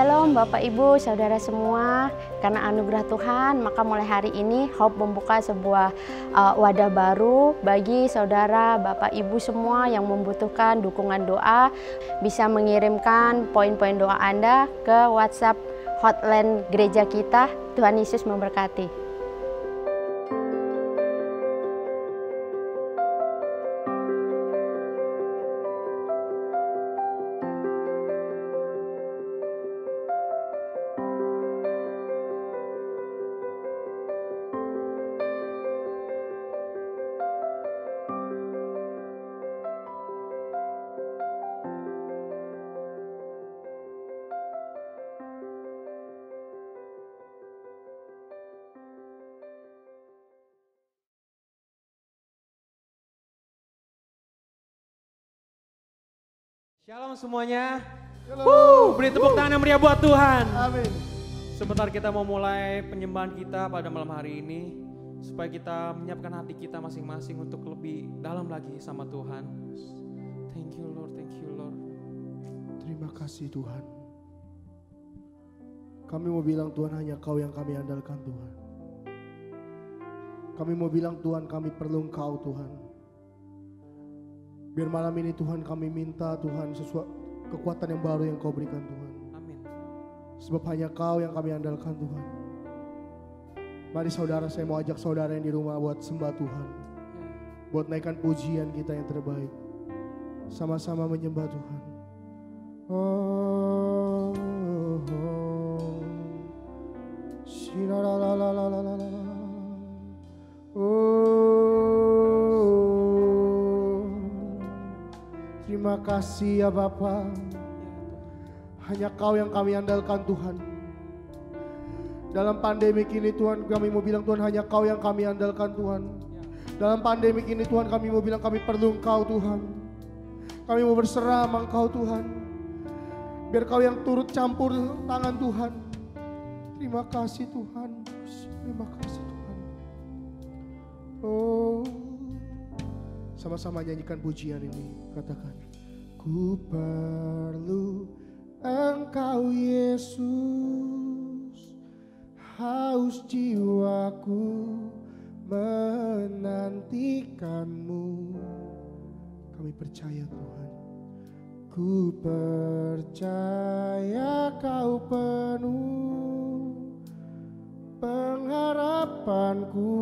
Shalom Bapak Ibu, Saudara semua. Karena anugerah Tuhan, maka mulai hari ini Hope membuka sebuah wadah baru bagi saudara, Bapak Ibu semua yang membutuhkan dukungan doa. Bisa mengirimkan poin-poin doa Anda ke WhatsApp hotline gereja kita. Tuhan Yesus memberkati. Shalom semuanya. Beri tepuk tangan yang meriah buat Tuhan. Amin. Sebentar kita mau mulai penyembahan kita pada malam hari ini, supaya kita menyiapkan hati kita masing-masing untuk lebih dalam lagi sama Tuhan. Thank you Lord, thank you Lord. Terima kasih Tuhan. Kami mau bilang Tuhan, hanya Kau yang kami andalkan Tuhan. Kami mau bilang Tuhan, kami perlu Engkau Tuhan. Biar malam ini Tuhan kami minta Tuhan sesuatu kekuatan yang baru yang Kau berikan Tuhan. Amin. Sebab hanya Kau yang kami andalkan Tuhan. Mari saudara, saya mau ajak saudara yang di rumah buat sembah Tuhan. Buat naikkan pujian kita yang terbaik. Sama-sama menyembah Tuhan. Oh, oh. Terima kasih ya Bapa. Hanya Kau yang kami andalkan Tuhan. Dalam pandemik ini Tuhan, kami mau bilang Tuhan, hanya Kau yang kami andalkan Tuhan. Dalam pandemik ini Tuhan, kami mau bilang kami perlu Engkau Tuhan. Kami mau berserah sama Engkau Tuhan. Biar Kau yang turut campur tangan Tuhan. Terima kasih Tuhan. Terima kasih Tuhan. Oh, sama-sama nyanyikan pujian ini. Katakan, ku perlu Engkau Yesus, haus jiwaku menantikan-Mu. Kami percaya Tuhan. Ku percaya Kau penuh pengharapanku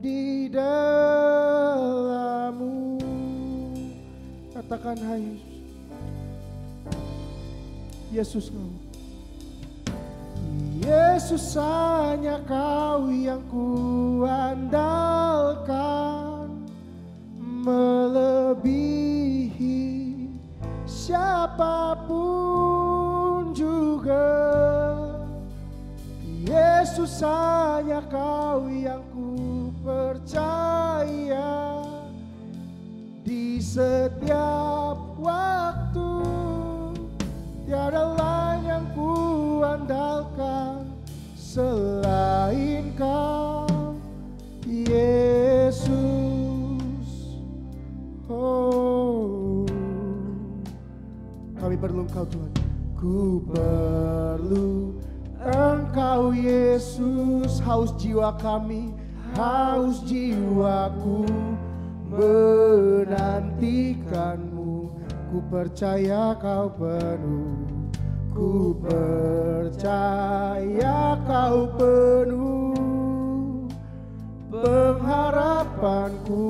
di dalam-Mu. Katakan, hai Yesus, Kau Yesus, hanya Kau yang kuandalkan, melebihi siapapun juga. Yesus, hanya Kau yang ku percaya. Di setiap waktu tiada lain yang ku andalkan selain Kau, Yesus. Oh, kami perlu Engkau Tuhan. Ku perlu Engkau Yesus, haus jiwa kami, haus jiwaku menantikan-Mu. Ku percaya Kau penuh, ku percaya Kau penuh pengharapanku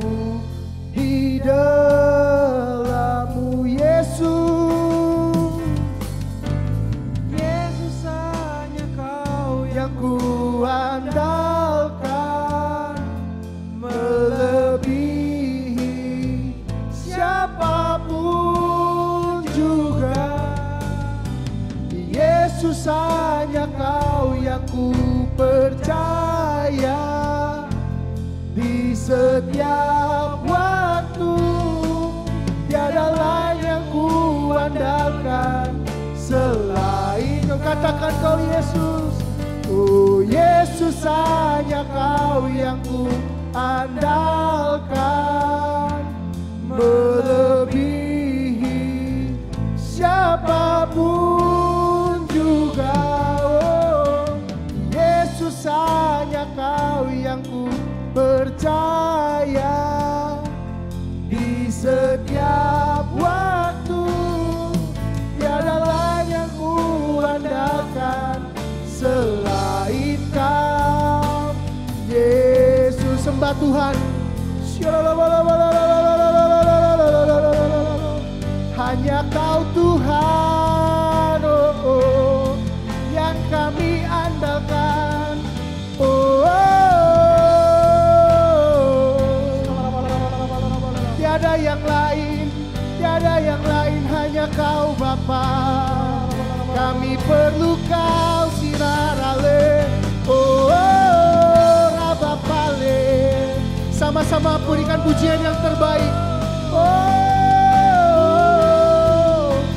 di dalam-Mu, Yesus. Yesus, hanya Kau yang ku andalkan, melebihi siapapun juga. Yesus, hanya Kau yang ku percaya. Di setiap waktu tiada lain yang ku andalkan selain Kau. Katakan, Kau Yesus. Oh Yesus, hanya Kau yang ku andalkan, melebihi siapapun juga. sembah Tuhan. Hanya Kau Tuhan, oh, oh, yang kami andalkan. Oh, oh, tiada yang lain, tiada yang lain, hanya Kau Bapa. Kami perlu Kau sinarale, oh, oh, Rabapale. Sama-sama berikan pujian yang terbaik. Oh,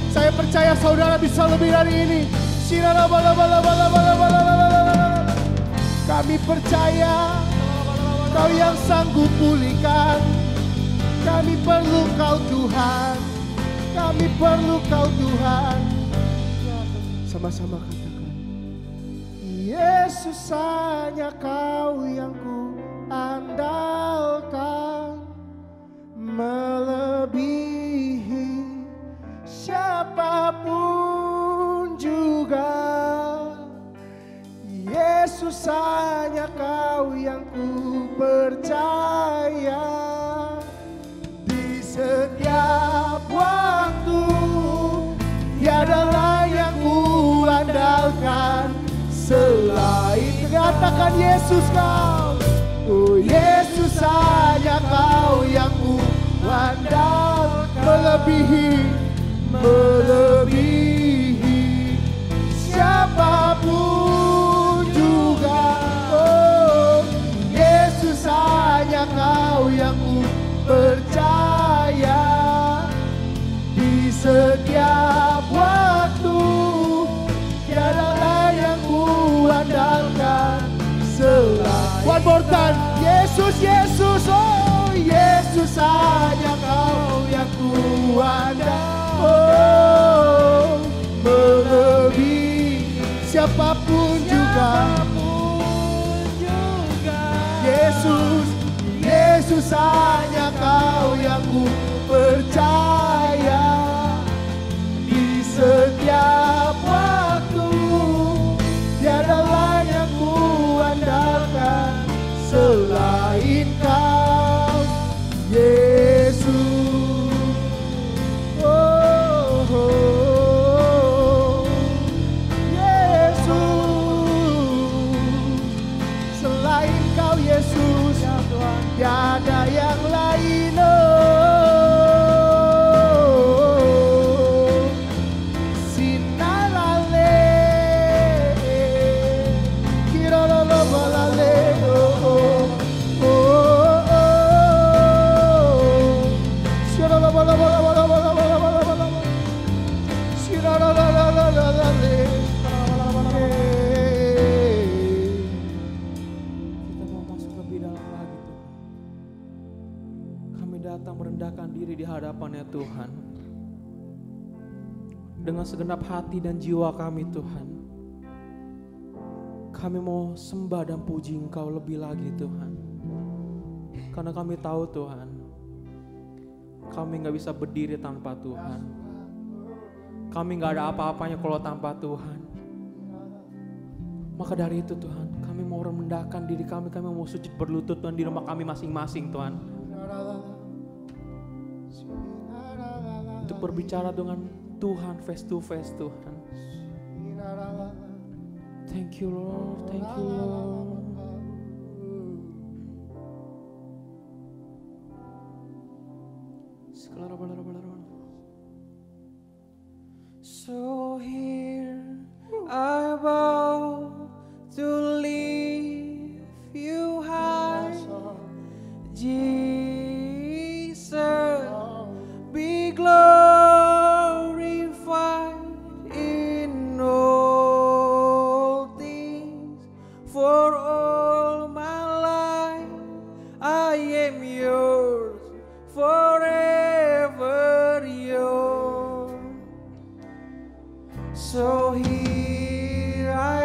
saya percaya saudara bisa lebih dari ini. Kami percaya Kau yang sanggup pulihkan. Kami perlu Kau Tuhan. Kami perlu Kau Tuhan. Sama-sama katakan, Yesus hanya Kau yang ku andalkan, melebihi siapapun juga. Yesus hanya Kau yang ku percaya. Di setiap waktu tiada lain yang ku andalkan selain, katakan Yesus Kau. Oh, Yesus hanya Kau yang ku andalkan, melebihi siapapun juga. Oh, Yesus hanya Kau yang ku percaya. Di setiap waktu tiada lain yang ku andalkan selain. One more time, Yesus, Yesus, oh, Yesus hanya Kau yang ku andalkan. Oh, melebihi siapapun juga. Yesus, Yesus hanya Kau yang ku percaya. Di setiap waktu tiada lain yang ku andalkan selain Kau, Yesus. Oh, oh, Yesus. Selain Kau, Yesus, tiada yang lain. Oh, sinalale, kirololo balale, oh, oh, oh, oh, sirolo bala bala bala bala bala bala bala, sirolo la la la la la le. Kita mau masuk lebih dalam lagi Tuhan. Kami datang merendahkan diri di hadapan-Nya Tuhan. Dengan segenap hati dan jiwa kami Tuhan. Kami mau sembah dan puji Engkau lebih lagi Tuhan. Karena kami tahu Tuhan, kami gak bisa berdiri tanpa Tuhan. Kami gak ada apa-apanya kalau tanpa Tuhan. Maka dari itu Tuhan, kami mau merendahkan diri kami mau sujud berlutut Tuhan di rumah kami masing-masing Tuhan. Untuk berbicara dengan Tuhan face to face Tuhan. Thank you Lord, thank you Lord. So here I bow to lift you high, Jesus, be glorified in all things. For all my life I am yours, forever yours. So here I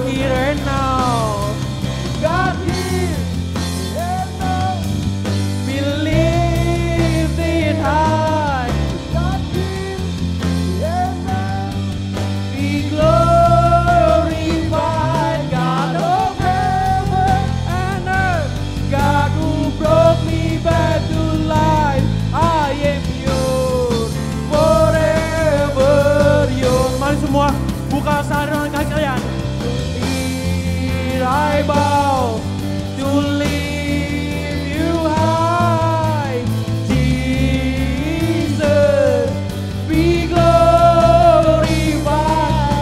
here and now. God here and now. Be lifted high. God here and now. Be glorified, God of heaven and earth. God who brought me back to life. I am yours, forever yours. Mari semua buka saudara kaki kalian. Here I bow to lift you high, Jesus. Be glorified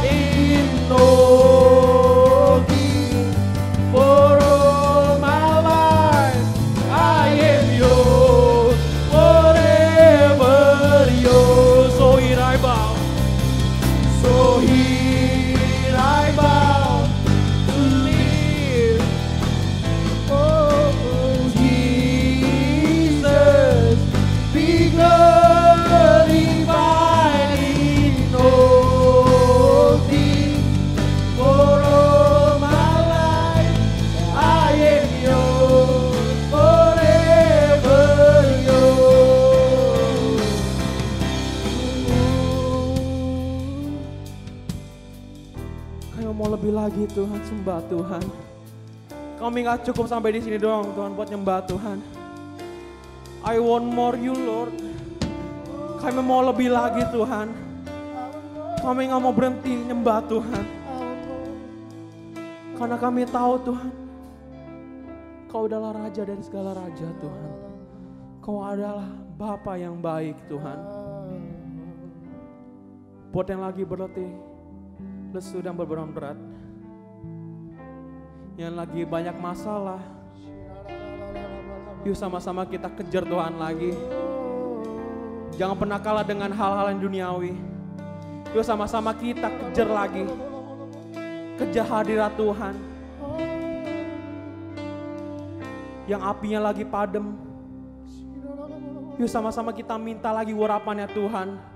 in all things. For all my life, I am yours, forever yours. So here I bow. So here I bow to live. Oh, Jesus, be glorified in all things. For all my life, I am yours, forever yours. Kami mau lebih lagi Tuhan, sembah Tuhan. Kami gak cukup sampai di sini doang Tuhan buat nyembah Tuhan. I want more you Lord. Kami mau lebih lagi Tuhan. Kami gak mau berhenti nyembah Tuhan. Karena kami tahu Tuhan, Kau adalah Raja dari segala Raja Tuhan. Kau adalah Bapa yang baik Tuhan. Buat yang lagi berletih, lesu dan berbeban berat, yang lagi banyak masalah, yuk sama-sama kita kejar Tuhan lagi. Jangan pernah kalah dengan hal-hal yang duniawi. Yuk sama-sama kita kejar lagi, kejar hadirat Tuhan yang apinya lagi padam. Yuk sama-sama kita minta lagi urapannya Tuhan.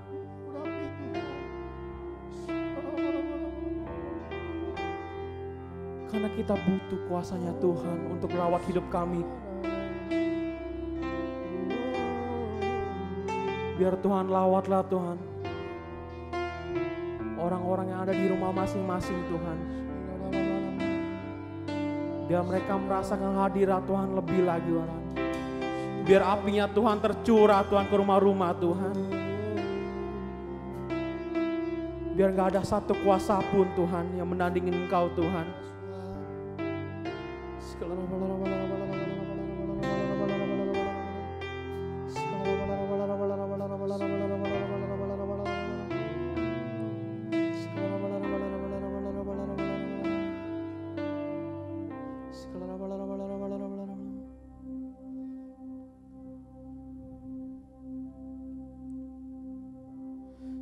Karena kita butuh kuasanya Tuhan untuk merawat hidup kami. Biar Tuhan lawatlah Tuhan orang-orang yang ada di rumah masing-masing Tuhan. Biar mereka merasakan hadirat Tuhan lebih lagi Tuhan. Biar apinya Tuhan tercurah Tuhan ke rumah-rumah Tuhan. Biar gak ada satu kuasa pun Tuhan yang menandingin Engkau Tuhan.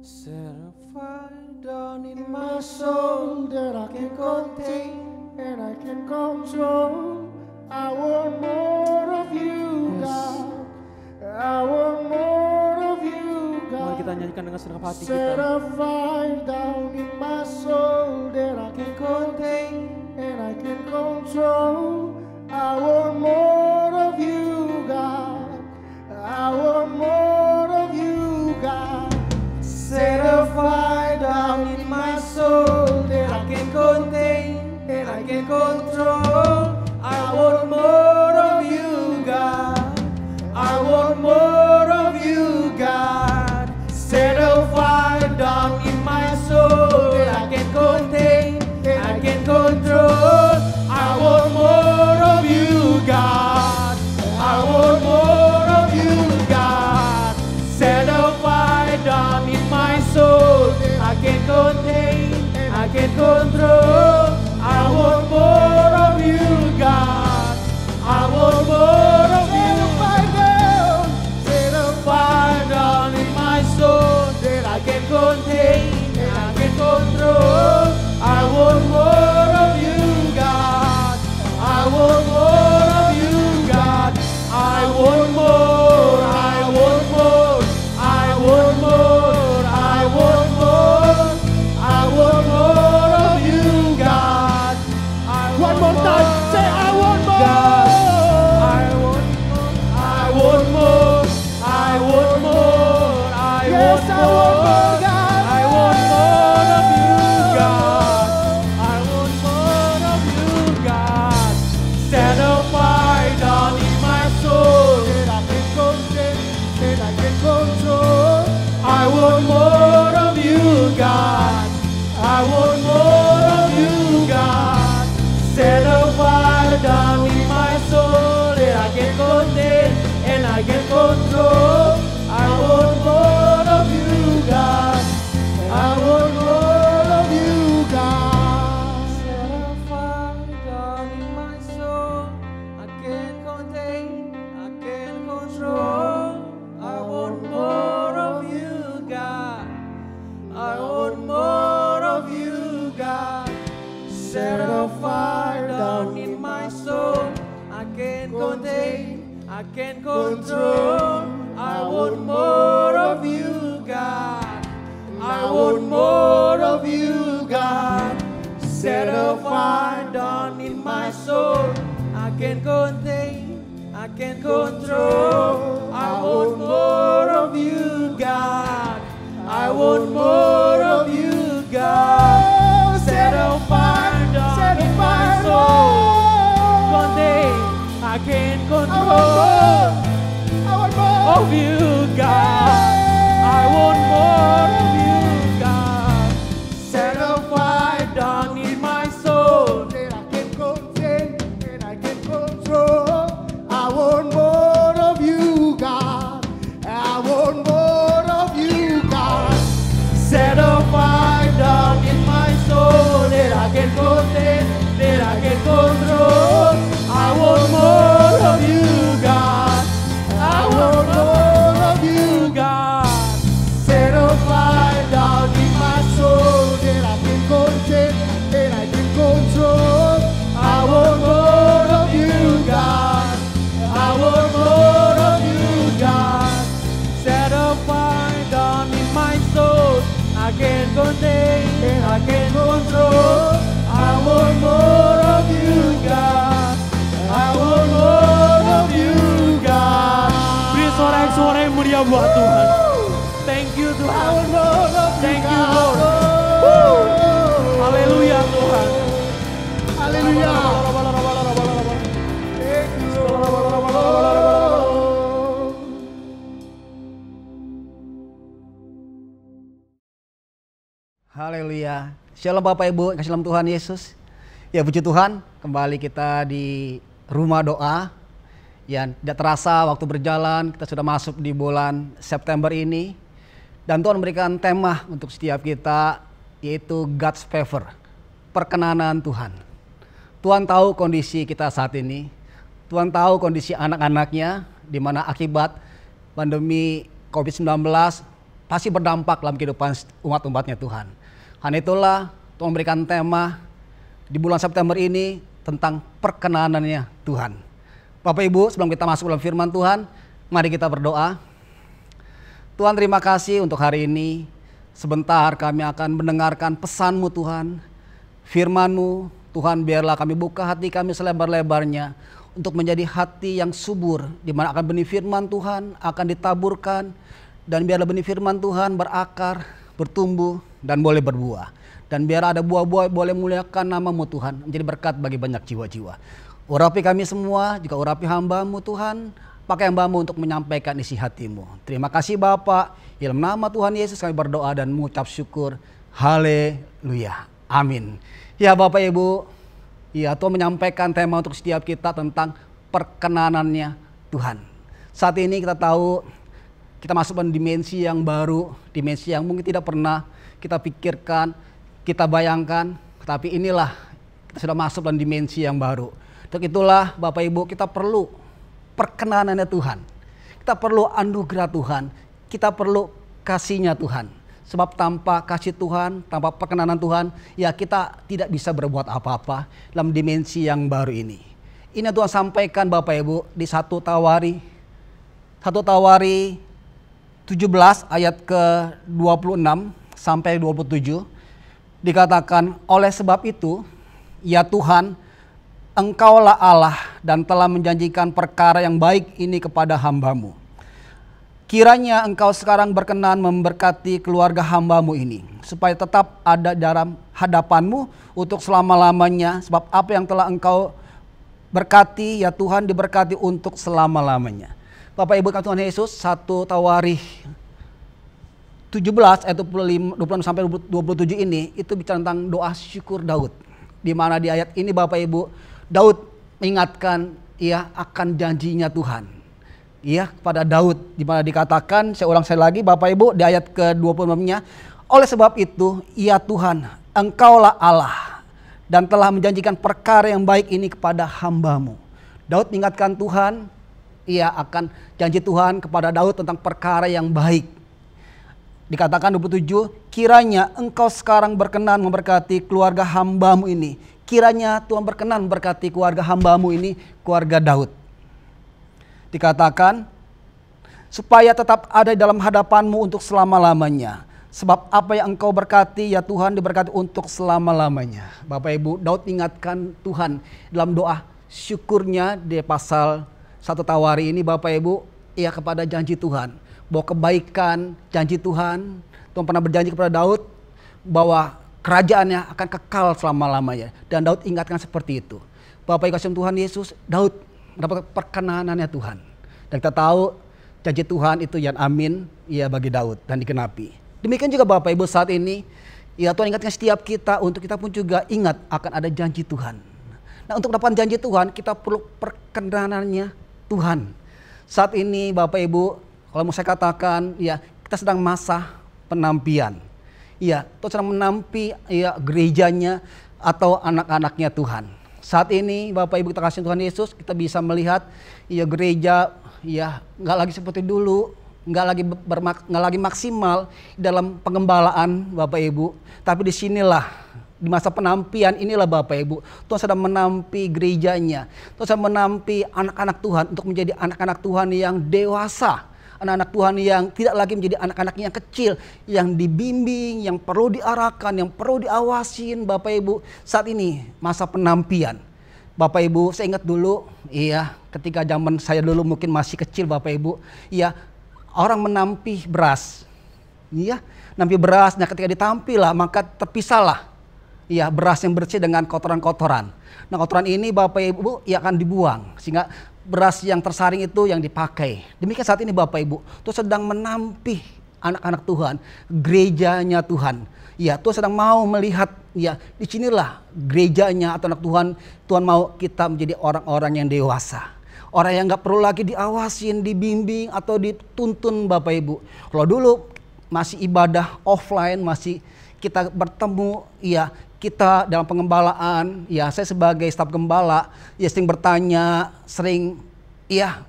Set a fire down in my soul that I can contain and I can control. I want more of you, God. I want more of you, God. Mari kita nyanyikan dengan segenap hati kita. Set a fire down in my soul that I can contain and I can control. I want more of you, God. I want more of you, God. Set a fire down in my soul that I can contain and I can control. I want more of you, God. I want more of you, God. Set a fire down in my soul that I can contain and I can control. I want more of you, God. I want more of you, God. Set a fire down in my soul that I can contain and I can control. I want more of you, God. I want more of you. Set a fire down in my soul that I can contain and I can control. I want more of you, God. I want more of you, God. I want more. I want more. I want more. I want more. I want more of you. I want more of you, God. Set a fire down in my soul that I can contain and I can control. I want more of you, God. I want more of you, God. Set a fire down in my soul. I can contain, I can control. I want more of you, God. I want more of you, God. Set a fire down in my soul. I can't contain, I can't control. I want more of you, God. I want more of you, God. Set a fire down in my soul. I can't contain, I can't control. I want more of you, God. I want more of you, God. Set a fire down in my soul. Contain, I can't control. I want more Of you, God. I want more of you, God. Set a fire down in my soul. that I can contain and I can control. I want more of you, God. I want more of you, God. Set a fire down in my soul that I can contain, that I can control. I want more of you, God. I want more of you, God. Set a fire down in my soul that I can contain and I can control. I want more of you, God. I want more of you, God. Set a fire down in my soul. I can't contain and I can't control. I want more of you, God. I want more of you, God. Beri sorak-sorai mulia buat Tuhan. Thank you, I Tuhan. want more of you, Thank you, God. Lord. Haleluya, Tuhan. Haleluya. Thank you, Lord. Haleluya. Shalom Bapak Ibu, kasih dalam Tuhan Yesus. Ya puji Tuhan, kembali kita di rumah doa. Yang tidak terasa waktu berjalan, kita sudah masuk di bulan September ini. Dan Tuhan memberikan tema untuk setiap kita, yaitu God's favor, perkenanan Tuhan. Tuhan tahu kondisi kita saat ini. Tuhan tahu kondisi anak-anaknya, di mana akibat pandemi COVID-19 pasti berdampak dalam kehidupan umat-umatnya Tuhan. Karena itulah Tuhan memberikan tema di bulan September ini tentang perkenanannya Tuhan. Bapak Ibu, sebelum kita masuk dalam firman Tuhan, mari kita berdoa. Tuhan, terima kasih untuk hari ini. Sebentar kami akan mendengarkan pesan-Mu Tuhan, firman-Mu. Tuhan, biarlah kami buka hati kami selebar-lebarnya untuk menjadi hati yang subur, di mana akan benih firman Tuhan akan ditaburkan, dan biarlah benih firman Tuhan berakar, bertumbuh, dan boleh berbuah. Dan biar ada buah-buah boleh muliakan nama-Mu Tuhan, menjadi berkat bagi banyak jiwa-jiwa. Urapi kami semua, juga urapi hamba-Mu Tuhan, pakai hamba-Mu untuk menyampaikan isi hati-Mu. Terima kasih Bapa, dalam nama Tuhan Yesus kami berdoa dan mengucap syukur. Haleluya. Amin. Ya Bapak Ibu, ya Tuhan menyampaikan tema untuk setiap kita tentang perkenanannya Tuhan. Saat ini kita tahu kita masuk ke dimensi yang baru, dimensi yang mungkin tidak pernah kita pikirkan, kita bayangkan, tapi inilah kita sudah masuk dalam dimensi yang baru. Untuk itulah Bapak Ibu, kita perlu perkenanannya Tuhan. Kita perlu anugerah Tuhan. Kita perlu kasihnya Tuhan. Sebab tanpa kasih Tuhan, tanpa perkenanan Tuhan, ya kita tidak bisa berbuat apa-apa dalam dimensi yang baru ini. Ini Tuhan sampaikan Bapak Ibu di 1 Tawari 17 ayat ke-26 sampai 27. Dikatakan, oleh sebab itu, ya Tuhan, Engkaulah Allah dan telah menjanjikan perkara yang baik ini kepada hamba-Mu. Kiranya Engkau sekarang berkenan memberkati keluarga hamba-Mu ini, supaya tetap ada dalam hadapan-Mu untuk selama-lamanya, sebab apa yang telah Engkau berkati, ya Tuhan, diberkati untuk selama-lamanya. Bapak Ibu Tuhan Yesus, 1 Tawari 17 ayat 26 sampai 27 ini itu bicara tentang doa syukur Daud. Di mana di ayat ini Bapak Ibu, Daud mengingatkan akan janjinya Tuhan. Kepada Daud, di mana dikatakan, saya ulang sekali lagi Bapak Ibu, di ayat ke-26-nya, oleh sebab itu, ya Tuhan, Engkaulah Allah dan telah menjanjikan perkara yang baik ini kepada hamba-Mu. Daud mengingatkan Tuhan, akan janji Tuhan kepada Daud tentang perkara yang baik. Dikatakan 27, kiranya Engkau sekarang berkenan memberkati keluarga hamba-Mu ini. Kiranya Tuhan berkenan memberkati keluarga hamba-Mu ini, keluarga Daud. Dikatakan, supaya tetap ada dalam hadapan-Mu untuk selama-lamanya. Sebab apa yang Engkau berkati, ya Tuhan, diberkati untuk selama-lamanya. Bapak Ibu, Daud ingatkan Tuhan dalam doa syukurnya di pasal 1 Tawari ini, Bapak Ibu, kepada janji Tuhan. Bahwa kebaikan janji Tuhan pernah berjanji kepada Daud bahwa kerajaannya akan kekal selama-lamanya. Dan Daud ingatkan seperti itu. Bapak Ibu kasih Tuhan Yesus, Daud mendapat perkenanannya Tuhan. Dan kita tahu janji Tuhan itu yang amin bagi Daud dan dikenapi. Demikian juga Bapak Ibu saat ini, Tuhan ingatkan setiap kita untuk kita pun juga ingat akan ada janji Tuhan. Nah, untuk mendapatkan janji Tuhan kita perlu perkenanannya Tuhan. Saat ini Bapak Ibu, kalau mau saya katakan, kita sedang masa penampian. Tuhan sedang menampi gerejanya atau anak-anaknya Tuhan. Saat ini Bapak Ibu kita kasih Tuhan Yesus, kita bisa melihat gereja nggak lagi seperti dulu, nggak lagi maksimal dalam pengembalaan Bapak Ibu. Tapi di sinilah di masa penampian inilah Bapak Ibu, Tuhan sedang menampi gerejanya. Tuhan sedang menampi anak-anak Tuhan untuk menjadi anak-anak Tuhan yang dewasa. Anak-anak Tuhan yang tidak lagi menjadi anak-anak yang kecil, yang dibimbing, yang perlu diarahkan, yang perlu diawasin Bapak Ibu. Saat ini masa penampian. Bapak Ibu, saya ingat dulu, ketika zaman saya dulu mungkin masih kecil Bapak Ibu, orang menampi beras. Nampi beras, nah ketika ditampilah maka terpisahlah. Beras yang bersih dengan kotoran-kotoran. Nah, kotoran ini Bapak Ibu akan dibuang sehingga beras yang tersaring itu yang dipakai. Demikian saat ini Bapak Ibu, Tuhan sedang menampi anak-anak Tuhan, gerejanya Tuhan. Tuhan sedang mau melihat, di sinilah gerejanya atau anak Tuhan. Tuhan mau kita menjadi orang-orang yang dewasa. Orang yang gak perlu lagi diawasin, dibimbing atau dituntun Bapak Ibu. Kalau dulu masih ibadah offline, masih kita bertemu, kita dalam pengembalaan, saya sebagai staf gembala, sering bertanya, sering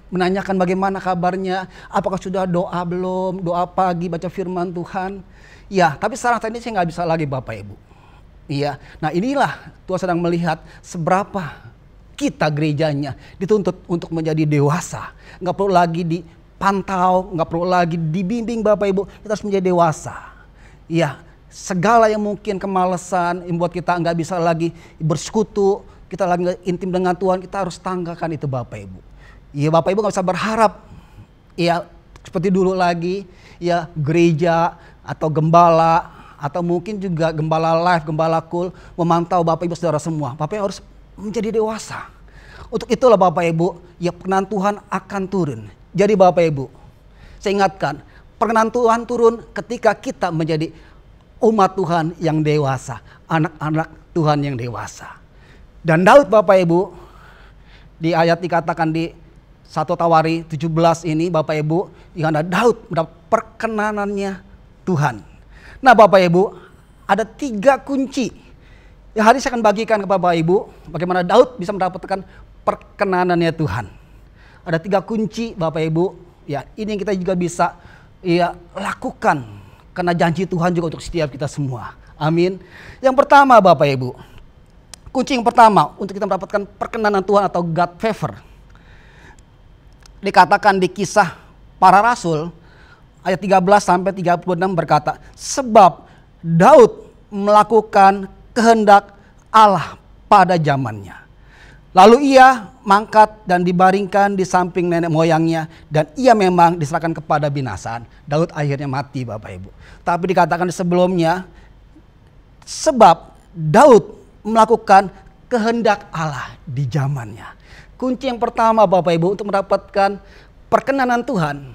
menanyakan bagaimana kabarnya, apakah sudah doa belum, doa pagi, baca firman Tuhan. Tapi sekarang ini saya nggak bisa lagi Bapak Ibu. Nah inilah Tuhan sedang melihat seberapa kita gerejanya dituntut untuk menjadi dewasa. Nggak perlu lagi dipantau, nggak perlu lagi dibimbing Bapak Ibu, kita harus menjadi dewasa. Segala yang mungkin kemalasan yang membuat kita nggak bisa lagi bersekutu, kita lagi nggak intim dengan Tuhan, kita harus tanggalkan itu Bapak Ibu. Bapak Ibu nggak bisa berharap seperti dulu lagi, gereja atau gembala atau mungkin juga gembala live, gembala cool memantau Bapak Ibu saudara semua. Bapak Ibu harus menjadi dewasa. Untuk itulah Bapak Ibu, perkenan Tuhan akan turun. Jadi Bapak Ibu, saya ingatkan, perkenan Tuhan turun ketika kita menjadi umat Tuhan yang dewasa, anak-anak Tuhan yang dewasa. Dan Daud Bapak Ibu, di ayat dikatakan di 1 Tawari 17 ini Bapak Ibu, yang ada Daud mendapat perkenanannya Tuhan. Nah Bapak Ibu, ada 3 kunci yang hari saya akan bagikan kepada Bapak Ibu, bagaimana Daud bisa mendapatkan perkenanannya Tuhan. Ada 3 kunci Bapak Ibu, ini yang kita juga bisa lakukan. Karena janji Tuhan juga untuk setiap kita semua. Amin. Yang pertama Bapak Ibu, kunci yang pertama untuk kita mendapatkan perkenanan Tuhan atau God favor. Dikatakan di Kisah Para Rasul ayat 13 sampai 36 berkata, sebab Daud melakukan kehendak Allah pada zamannya. Lalu ia mangkat dan dibaringkan di samping nenek moyangnya, dan ia memang diserahkan kepada binasaan. Daud akhirnya mati Bapak Ibu. Tapi dikatakan sebelumnya, sebab Daud melakukan kehendak Allah di zamannya. Kunci yang pertama Bapak Ibu untuk mendapatkan perkenanan Tuhan,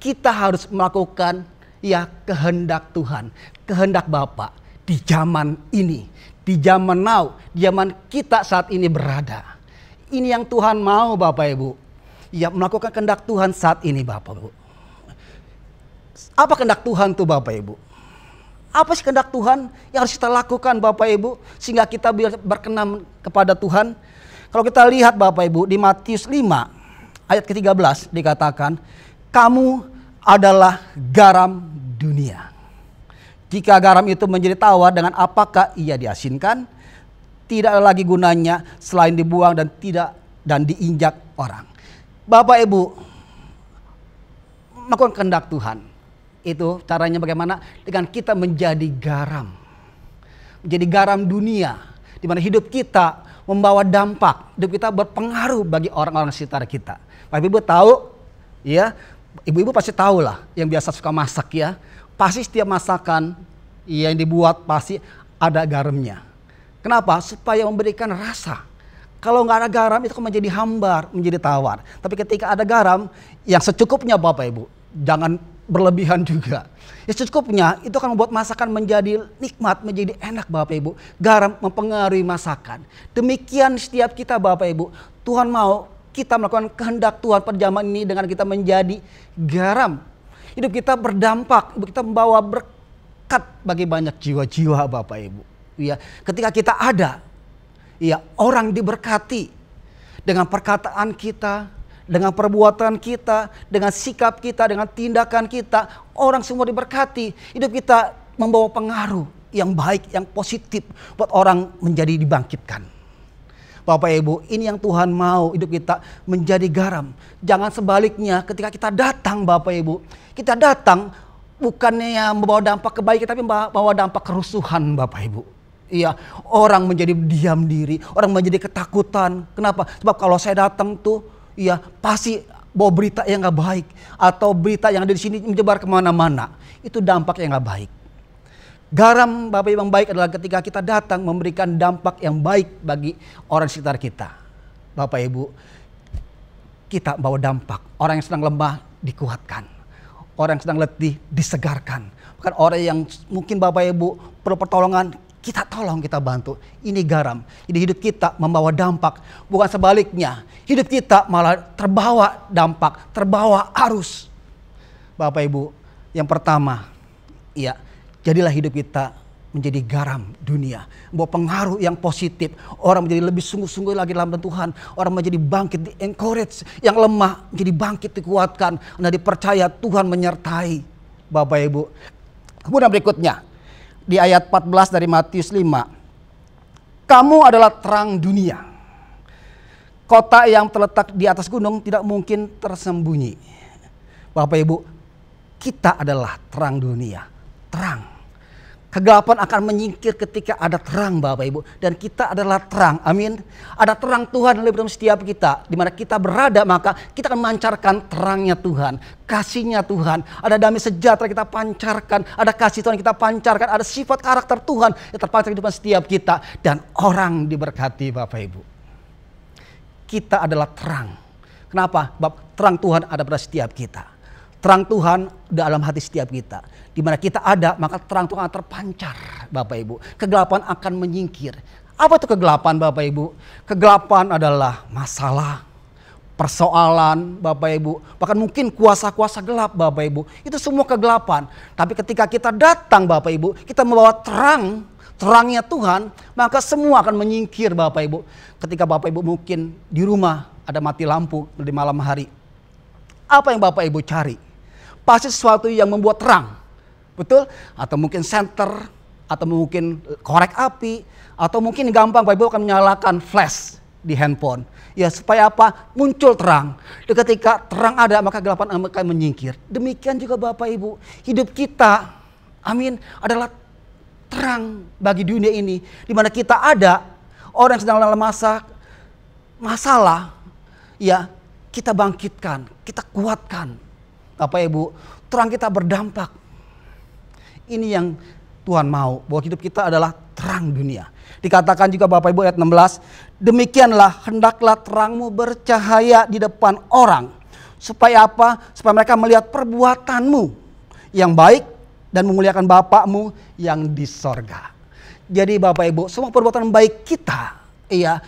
kita harus melakukan ya kehendak Tuhan, kehendak Bapa di zaman ini, di zaman now, di zaman kita saat ini berada. Ini yang Tuhan mau Bapak Ibu. Ya, melakukan kehendak Tuhan saat ini Bapak Ibu. Apa kehendak Tuhan tuh Bapak Ibu? Apa sih kehendak Tuhan yang harus kita lakukan Bapak Ibu sehingga kita berkenan kepada Tuhan? Kalau kita lihat Bapak Ibu di Matius 5 ayat ke-13 dikatakan, kamu adalah garam dunia. Jika garam itu menjadi tawar, dengan apakah ia diasinkan? Tidak ada lagi gunanya selain dibuang dan diinjak orang. Bapak Ibu, melakukan kehendak Tuhan. Itu caranya bagaimana? Dengan kita menjadi garam. Menjadi garam dunia. Di mana hidup kita membawa dampak. Hidup kita berpengaruh bagi orang-orang sekitar kita. Bapak Ibu tahu, ya, ibu-ibu pasti tahu lah yang biasa suka masak ya. Pasti setiap masakan yang dibuat pasti ada garamnya. Kenapa? Supaya memberikan rasa. Kalau nggak ada garam itu kan menjadi hambar, menjadi tawar. Tapi ketika ada garam yang secukupnya Bapak Ibu, jangan berlebihan juga. Ya secukupnya itu akan membuat masakan menjadi nikmat, menjadi enak Bapak Ibu. Garam mempengaruhi masakan. Demikian setiap kita Bapak Ibu. Tuhan mau kita melakukan kehendak Tuhan pada zaman ini dengan kita menjadi garam. Hidup kita berdampak, hidup kita membawa berkat bagi banyak jiwa-jiwa Bapak Ibu. Ya, ketika kita ada, ya orang diberkati dengan perkataan kita, dengan perbuatan kita, dengan sikap kita, dengan tindakan kita, orang semua diberkati. Hidup kita membawa pengaruh yang baik, yang positif buat orang menjadi dibangkitkan. Bapak Ibu, ini yang Tuhan mau, hidup kita menjadi garam. Jangan sebaliknya ketika kita datang Bapak Ibu, kita datang bukannya membawa dampak kebaikan tapi membawa dampak kerusuhan Bapak Ibu. Iya, orang menjadi diam diri, orang menjadi ketakutan. Kenapa? Sebab kalau saya datang tuh, iya pasti bawa berita yang nggak baik atau berita yang ada di sini menyebar kemana-mana. Itu dampak yang nggak baik. Garam Bapak Ibu yang baik adalah ketika kita datang memberikan dampak yang baik bagi orang sekitar kita. Bapak Ibu, kita bawa dampak. Orang yang sedang lemah dikuatkan. Orang yang sedang letih disegarkan. Bukan orang yang mungkin Bapak Ibu perlu pertolongan, kita tolong, kita bantu. Ini garam. Jadi hidup kita membawa dampak. Bukan sebaliknya. Hidup kita malah terbawa dampak, terbawa arus. Bapak Ibu, yang pertama, ya, jadilah hidup kita menjadi garam dunia. Membawa pengaruh yang positif. Orang menjadi lebih sungguh-sungguh lagi dalam Tuhan. Orang menjadi bangkit, di-encourage. Yang lemah menjadi bangkit, dikuatkan. Karena dipercaya Tuhan menyertai. Bapak Ibu. Kemudian berikutnya. Di ayat 14 dari Matius 5. Kamu adalah terang dunia. Kota yang terletak di atas gunung tidak mungkin tersembunyi. Bapak Ibu, kita adalah terang dunia. Terang. Kegelapan akan menyingkir ketika ada terang Bapak Ibu. Dan kita adalah terang. Amin. Ada terang Tuhan dalam setiap kita. Di mana kita berada maka kita akan memancarkan terangnya Tuhan. Kasihnya Tuhan. Ada damai sejahtera kita pancarkan. Ada kasih Tuhan kita pancarkan. Ada sifat karakter Tuhan yang terpancar di depan setiap kita. Dan orang diberkati Bapak Ibu. Kita adalah terang. Kenapa? Sebab terang Tuhan ada pada setiap kita. Terang Tuhan dalam hati setiap kita. Di mana kita ada, maka terang Tuhan akan terpancar, Bapak Ibu. Kegelapan akan menyingkir. Apa itu kegelapan, Bapak Ibu? Kegelapan adalah masalah, persoalan, Bapak Ibu. Bahkan mungkin kuasa-kuasa gelap, Bapak Ibu. Itu semua kegelapan. Tapi ketika kita datang, Bapak Ibu, kita membawa terang, terangnya Tuhan, maka semua akan menyingkir, Bapak Ibu. Ketika Bapak Ibu mungkin di rumah ada mati lampu di malam hari. Apa yang Bapak Ibu cari? Pasti sesuatu yang membuat terang. Betul? Atau mungkin senter, atau mungkin korek api, atau mungkin gampang Bapak Ibu akan menyalakan flash di handphone. Ya supaya apa? Muncul terang. Dan ketika terang ada maka kegelapan akan menyingkir. Demikian juga Bapak Ibu. Hidup kita, amin, adalah terang bagi dunia ini. Di mana kita ada, orang yang sedang dalam masalah, ya kita bangkitkan, kita kuatkan. Bapak Ibu, terang kita berdampak. Ini yang Tuhan mau, bahwa hidup kita adalah terang dunia. Dikatakan juga Bapak Ibu ayat 16, demikianlah hendaklah terangmu bercahaya di depan orang. Supaya apa? Supaya mereka melihat perbuatanmu yang baik dan memuliakan Bapakmu yang di sorga. Jadi Bapak Ibu, semua perbuatan baik kita,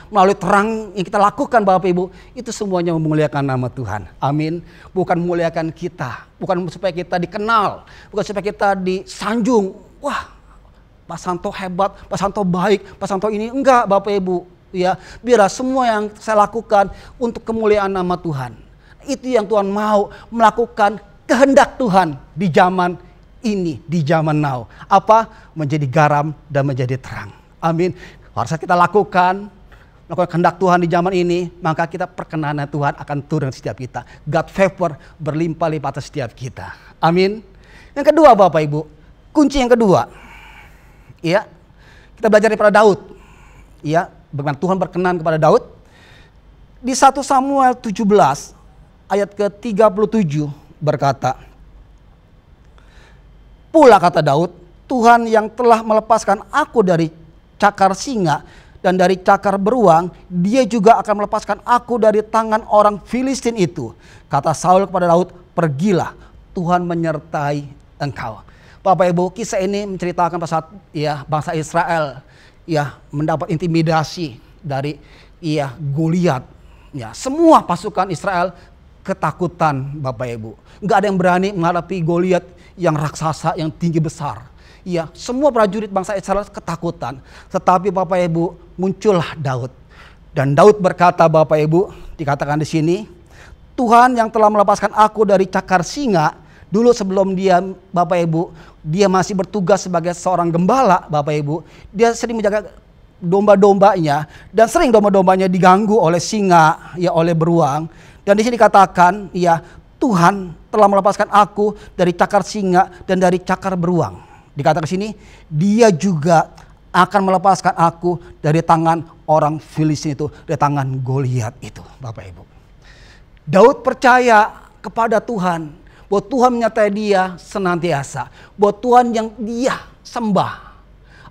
melalui terang yang kita lakukan Bapak Ibu, itu semuanya memuliakan nama Tuhan. Amin. Bukan memuliakan kita, bukan supaya kita dikenal, bukan supaya kita disanjung. Wah, Pak Santo hebat, Pak Santo baik, Pak Santo ini. Enggak Bapak Ibu. Biarlah semua yang saya lakukan untuk kemuliaan nama Tuhan. Itu yang Tuhan mau, melakukan kehendak Tuhan di zaman ini, di zaman now. Apa? Menjadi garam dan menjadi terang. Amin. Harus kita lakukan kehendak Tuhan di zaman ini, maka kita perkenanan Tuhan akan turun di setiap kita. God favor berlimpah-limpah atas setiap kita. Amin. Yang kedua Bapak Ibu, kunci yang kedua. Kita belajar daripada Daud. Bagaimana Tuhan berkenan kepada Daud. Di 1 Samuel 17 ayat ke-37 berkata, "Pula kata Daud, Tuhan yang telah melepaskan aku dari cakar singa dan dari cakar beruang, dia juga akan melepaskan aku dari tangan orang Filistin itu." Kata Saul kepada Daud, "Pergilah, Tuhan menyertai engkau." Bapak Ibu, kisah ini menceritakan pada saat bangsa Israel mendapat intimidasi dari Goliat. Semua pasukan Israel ketakutan Bapak Ibu. Enggak ada yang berani menghadapi Goliat yang raksasa, yang tinggi besar. Semua prajurit bangsa Israel ketakutan. Tetapi Bapak Ibu, muncullah Daud. Dan Daud berkata Bapak Ibu, dikatakan di sini, "Tuhan yang telah melepaskan aku dari cakar singa." Dulu sebelum dia Bapak Ibu, dia masih bertugas sebagai seorang gembala Bapak Ibu. Dia sering menjaga domba-dombanya dan sering domba-dombanya diganggu oleh singa, oleh beruang. Dan di sini dikatakan, Tuhan telah melepaskan aku dari cakar singa dan dari cakar beruang. Dikatakan di sini, dia juga akan melepaskan aku dari tangan orang Filistin itu, dari tangan Goliat itu, Bapak Ibu. Daud percaya kepada Tuhan, bahwa Tuhan menyertai dia senantiasa, bahwa Tuhan yang dia sembah,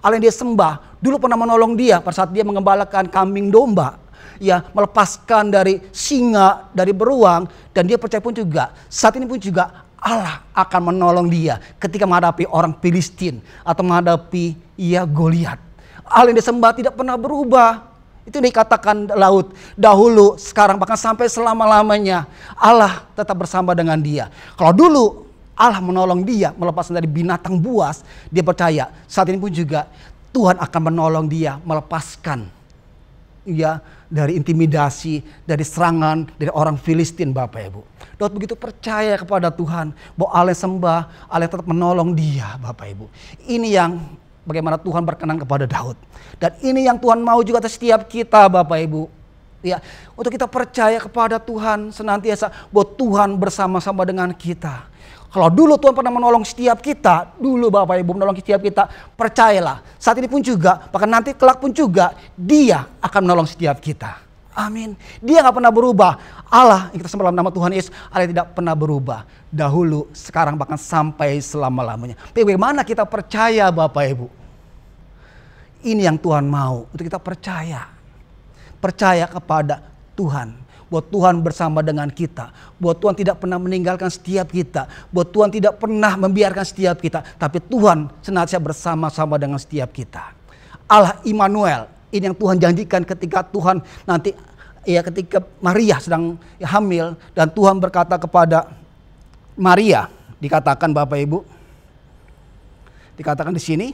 Allah yang dia sembah, dulu pernah menolong dia pada saat dia mengembalakan kambing domba, melepaskan dari singa, dari beruang, dan dia percaya pun juga, saat ini pun juga Allah akan menolong dia ketika menghadapi orang Filistin atau menghadapi Goliat. Allah yang disembah tidak pernah berubah. Itu dikatakan Daud dahulu, sekarang, bahkan sampai selama-lamanya Allah tetap bersama dengan dia. Kalau dulu Allah menolong dia melepaskan dari binatang buas, dia percaya saat ini pun juga Tuhan akan menolong dia melepaskan dari intimidasi, dari serangan dari orang Filistin Bapak Ibu. Daud begitu percaya kepada Tuhan bahwa Allah yang sembah, Allah yang tetap menolong dia Bapak Ibu. Ini yang bagaimana Tuhan berkenan kepada Daud. Dan ini yang Tuhan mau juga atas setiap kita Bapak Ibu. Untuk kita percaya kepada Tuhan senantiasa bahwa Tuhan bersama-sama dengan kita. Kalau dulu Tuhan pernah menolong setiap kita, dulu Bapak Ibu menolong setiap kita, percayalah saat ini pun juga, bahkan nanti kelak pun juga, Dia akan menolong setiap kita. Amin. Dia gak pernah berubah. Allah yang kita sembah dalam nama Tuhan Yesus, Allah tidak pernah berubah. Dahulu, sekarang, bahkan sampai selama-lamanya. Bagaimana kita percaya Bapak Ibu? Ini yang Tuhan mau, untuk kita percaya. Percaya kepada Tuhan. Bahwa Tuhan bersama dengan kita. Bahwa Tuhan tidak pernah meninggalkan setiap kita. Bahwa Tuhan tidak pernah membiarkan setiap kita. Tapi Tuhan senantiasa bersama-sama dengan setiap kita. Allah Immanuel. Ini yang Tuhan janjikan ketika Tuhan nanti, ketika Maria sedang hamil. Dan Tuhan berkata kepada Maria. Dikatakan Bapak Ibu. Dikatakan di sini.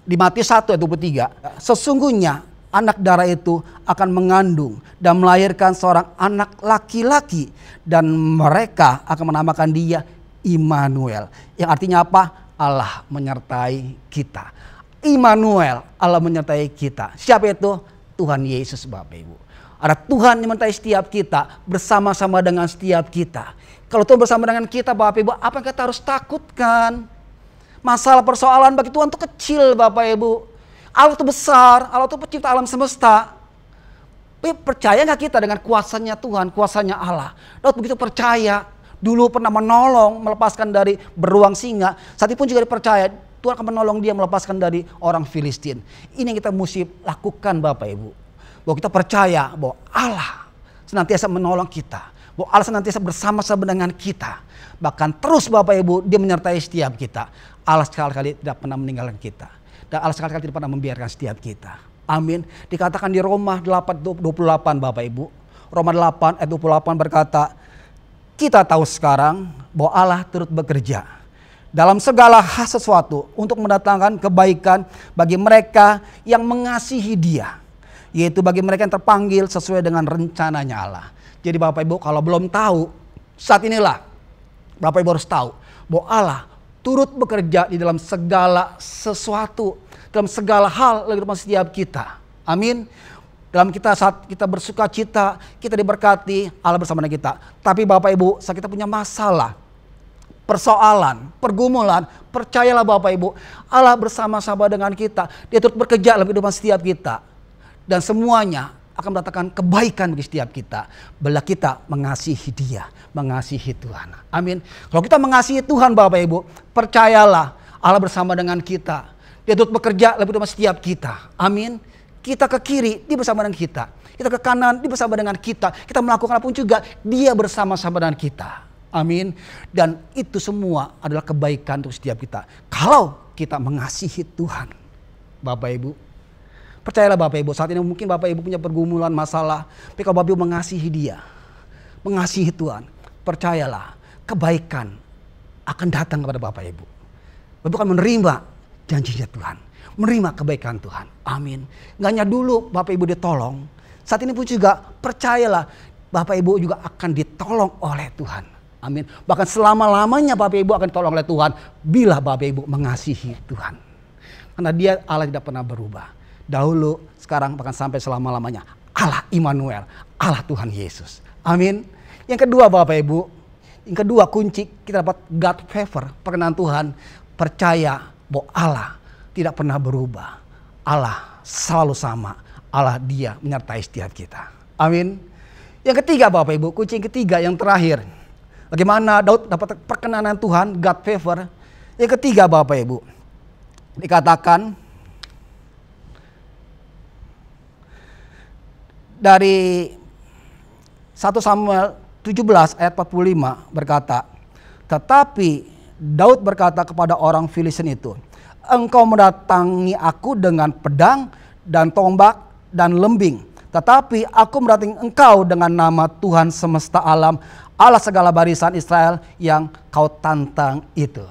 Di Matius 1 ayat 23. Sesungguhnya anak darah itu akan mengandung dan melahirkan seorang anak laki-laki. Dan mereka akan menamakan dia Immanuel. Yang artinya apa? Allah menyertai kita. Immanuel, Allah menyertai kita. Siapa itu? Tuhan Yesus Bapak Ibu. Ada Tuhan yang menyertai setiap kita, bersama-sama dengan setiap kita. Kalau Tuhan bersama dengan kita Bapak Ibu, apa yang kita harus takutkan? Masalah persoalan bagi Tuhan itu kecil Bapak Ibu. Allah itu besar, Allah itu pencipta alam semesta. Tapi percaya gak kita dengan kuasanya Tuhan, kuasanya Allah? Daud begitu percaya, dulu pernah menolong, melepaskan dari beruang singa. Saat itu pun juga dipercaya, Tuhan akan menolong dia melepaskan dari orang Filistin. Ini yang kita mesti lakukan Bapak Ibu. Bahwa kita percaya bahwa Allah senantiasa menolong kita. Bahwa Allah senantiasa bersama-sama dengan kita. Bahkan terus Bapak Ibu, dia menyertai setiap kita. Allah sekali-kali tidak pernah meninggalkan kita. Dan Allah sekali-kali tidak pernah membiarkan setiap kita. Amin. Dikatakan di Roma 8:28 Bapak Ibu. Roma 8 ayat 28 berkata, kita tahu sekarang bahwa Allah turut bekerja dalam segala hal sesuatu untuk mendatangkan kebaikan bagi mereka yang mengasihi Dia. Yaitu bagi mereka yang terpanggil sesuai dengan rencananya Allah. Jadi Bapak Ibu kalau belum tahu, saat inilah Bapak Ibu harus tahu bahwa Allah turut bekerja di dalam segala sesuatu, dalam segala hal dalam hidup setiap kita. Amin. Dalam kita saat kita bersuka cita, kita diberkati, Allah bersama dengan kita. Tapi Bapak Ibu, saat kita punya masalah, persoalan, pergumulan, percayalah Bapak Ibu, Allah bersama-sama dengan kita. Dia turut bekerja dalam kehidupan setiap kita. Dan semuanya akan mendatangkan kebaikan bagi setiap kita. Bila kita mengasihi Dia, mengasihi Tuhan. Amin. Kalau kita mengasihi Tuhan Bapak Ibu, percayalah Allah bersama dengan kita. Dia turut bekerja dalam kehidupan setiap kita. Amin. Kita ke kiri, Dia bersama dengan kita. Kita ke kanan, Dia bersama dengan kita. Kita melakukan apapun juga, Dia bersama-sama dengan kita. Amin. Dan itu semua adalah kebaikan untuk setiap kita. Kalau kita mengasihi Tuhan, Bapak Ibu. Percayalah Bapak Ibu, saat ini mungkin Bapak Ibu punya pergumulan, masalah. Tapi kalau Bapak Ibu mengasihi Dia, mengasihi Tuhan, percayalah kebaikan akan datang kepada Bapak Ibu. Bapak Ibu akan menerima janjinya Tuhan. Menerima kebaikan Tuhan. Amin. Gak hanya dulu Bapak Ibu ditolong. Saat ini pun juga percayalah Bapak Ibu juga akan ditolong oleh Tuhan. Amin. Bahkan selama-lamanya Bapak Ibu akan ditolong oleh Tuhan. Bila Bapak Ibu mengasihi Tuhan. Karena Dia Allah tidak pernah berubah. Dahulu, sekarang, bahkan sampai selama-lamanya. Allah Immanuel, Allah Tuhan Yesus. Amin. Yang kedua Bapak Ibu, yang kedua kunci kita dapat God favor, perkenan Tuhan. Percaya bahwa Allah tidak pernah berubah. Allah selalu sama. Allah Dia menyertai setiap kita. Amin. Yang ketiga Bapak Ibu, kunci yang ketiga yang terakhir. Bagaimana Daud dapat perkenanan Tuhan, God favor. Yang ketiga Bapak Ibu, dikatakan dari 1 Samuel 17 ayat 45 berkata, tetapi Daud berkata kepada orang Filistin itu, engkau mendatangi aku dengan pedang dan tombak dan lembing. Tetapi aku mendatangi engkau dengan nama Tuhan semesta alam, Allah segala barisan Israel yang kau tantang itu.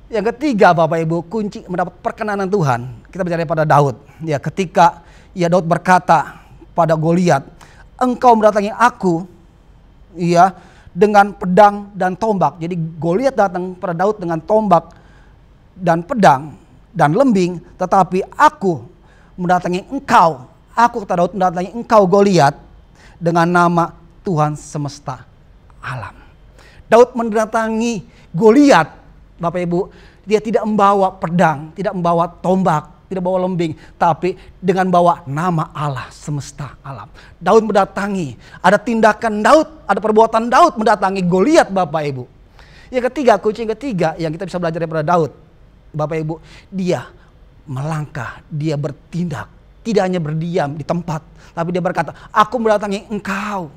Yang ketiga Bapak Ibu, kunci mendapat perkenanan Tuhan. Kita bicara pada Daud. Ya, ketika Daud berkata pada Goliat, engkau mendatangi aku ya dengan pedang dan tombak. Jadi Goliat datang pada Daud dengan tombak dan pedang dan lembing, tetapi aku mendatangi engkau. Aku kata Daud mendatangi engkau Goliat dengan nama Tuhan semesta alam. Daud mendatangi Goliat, Bapak Ibu, dia tidak membawa pedang, tidak membawa tombak, tidak bawa lembing, tapi dengan bawa nama Allah semesta alam. Daud mendatangi, ada tindakan Daud, ada perbuatan Daud mendatangi Goliat Bapak Ibu. Yang ketiga, kunci yang ketiga yang kita bisa belajar daripada Daud, Bapak Ibu, dia melangkah, dia bertindak, tidak hanya berdiam di tempat, tapi dia berkata, aku mendatangi engkau.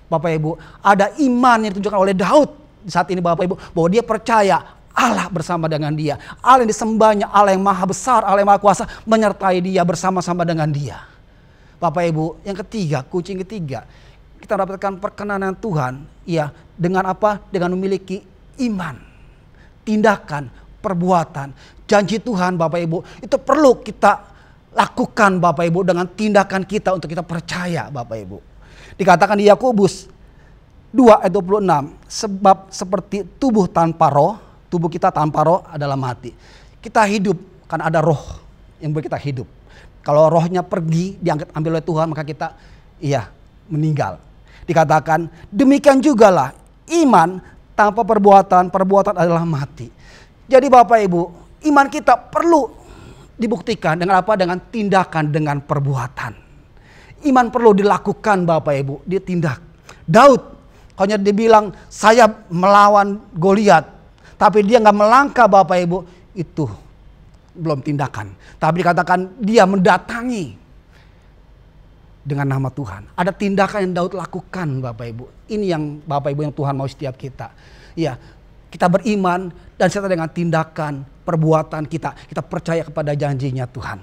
Bapak Ibu, ada iman yang ditunjukkan oleh Daud saat ini Bapak Ibu, bahwa dia percaya Allah bersama dengan dia. Allah yang disembahnya, Allah yang maha besar, Allah yang maha kuasa menyertai dia, bersama-sama dengan dia. Bapak Ibu, yang ketiga, kunci yang ketiga, kita mendapatkan perkenanan Tuhan ya dengan apa? Dengan memiliki iman, tindakan, perbuatan, janji Tuhan Bapak Ibu. Itu perlu kita lakukan Bapak Ibu dengan tindakan kita untuk kita percaya Bapak Ibu. Dikatakan di Yakobus 2 ayat 26, sebab seperti tubuh tanpa roh, tubuh kita tanpa roh adalah mati. Kita hidup karena ada roh yang membuat kita hidup. Kalau rohnya pergi, diangkat ambil oleh Tuhan, maka kita meninggal. Dikatakan demikian jugalah iman tanpa perbuatan, perbuatan adalah mati. Jadi Bapak Ibu, iman kita perlu dibuktikan dengan apa? Dengan tindakan, dengan perbuatan. Iman perlu dilakukan Bapak Ibu, ditindak. Daud, hanya dibilang saya melawan Goliat, tapi dia nggak melangkah Bapak Ibu, itu belum tindakan. Tapi dikatakan dia mendatangi dengan nama Tuhan. Ada tindakan yang Daud lakukan Bapak Ibu. Ini yang Bapak Ibu yang Tuhan mau setiap kita. Ya, kita beriman dan serta dengan tindakan, perbuatan kita. Kita percaya kepada janjinya Tuhan.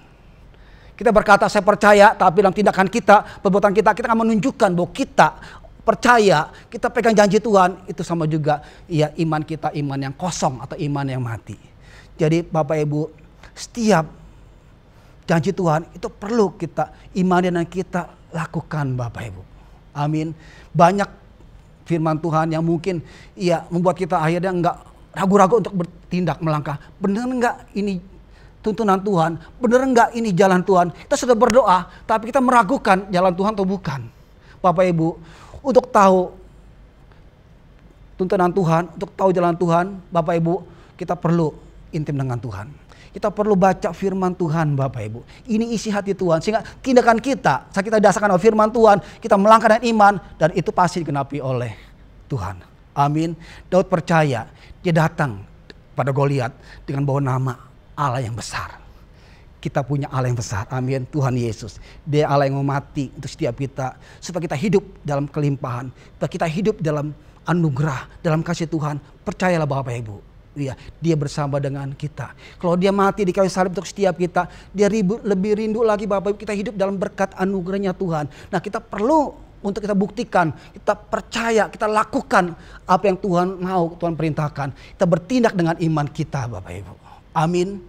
Kita berkata saya percaya, tapi dalam tindakan kita, perbuatan kita akan menunjukkan bahwa kita percaya, kita pegang janji Tuhan. Itu sama juga ya iman kita, iman yang kosong atau iman yang mati. Jadi Bapak Ibu, setiap janji Tuhan itu perlu kita imani dan kita lakukan Bapak Ibu. Amin. Banyak firman Tuhan yang mungkin ya membuat kita akhirnya enggak ragu-ragu untuk bertindak, melangkah. Benar enggak ini tuntunan Tuhan? Benar enggak ini jalan Tuhan? Kita sudah berdoa tapi kita meragukan jalan Tuhan atau bukan. Bapak Ibu, untuk tahu tuntunan Tuhan, untuk tahu jalan Tuhan, Bapak Ibu, kita perlu intim dengan Tuhan. Kita perlu baca firman Tuhan Bapak Ibu. Ini isi hati Tuhan. Sehingga tindakan kita, saat kita dasarkan oleh firman Tuhan, kita melangkah dengan iman dan itu pasti digenapi oleh Tuhan. Amin. Daud percaya, dia datang pada Goliat dengan bawa nama Allah yang besar. Kita punya Allah yang besar. Amin. Tuhan Yesus. Dia Allah yang mau mati untuk setiap kita. Supaya kita hidup dalam kelimpahan. Supaya kita hidup dalam anugerah, dalam kasih Tuhan. Percayalah Bapak Ibu. Ya, dia bersama dengan kita. Kalau dia mati di kayu salib untuk setiap kita, dia lebih rindu lagi Bapak Ibu kita hidup dalam berkat anugerahnya Tuhan. Nah, kita perlu untuk kita buktikan, kita percaya, kita lakukan apa yang Tuhan mau, Tuhan perintahkan. Kita bertindak dengan iman kita Bapak Ibu. Amin.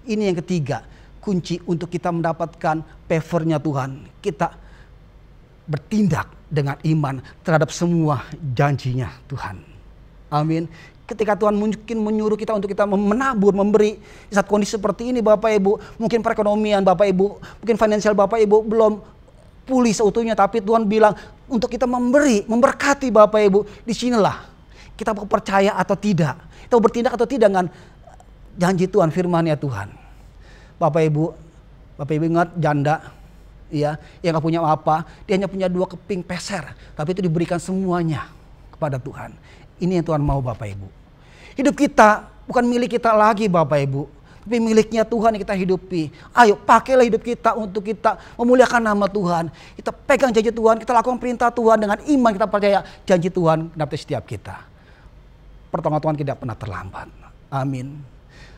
Ini yang ketiga, kunci untuk kita mendapatkan favor-nya Tuhan. Kita bertindak dengan iman terhadap semua janjinya Tuhan. Amin. Ketika Tuhan mungkin menyuruh kita untuk kita menabur, memberi di saat kondisi seperti ini Bapak Ibu. Mungkin perekonomian Bapak Ibu, mungkin finansial Bapak Ibu belum pulih seutuhnya. Tapi Tuhan bilang untuk kita memberi, memberkati Bapak Ibu. Disinilah kita mau percaya atau tidak. Kita mau bertindak atau tidak dengan janji Tuhan, firman-Nya Tuhan. Bapak Ibu ingat janda ya, yang gak punya apa. Dia hanya punya 2 keping peser. Tapi itu diberikan semuanya kepada Tuhan. Ini yang Tuhan mau Bapak Ibu. Hidup kita bukan milik kita lagi Bapak Ibu. Tapi miliknya Tuhan yang kita hidupi. Ayo pakailah hidup kita untuk kita memuliakan nama Tuhan. Kita pegang janji Tuhan, kita lakukan perintah Tuhan dengan iman. Kita percaya janji Tuhan dapat setiap kita. Pertolongan Tuhan tidak pernah terlambat. Amin.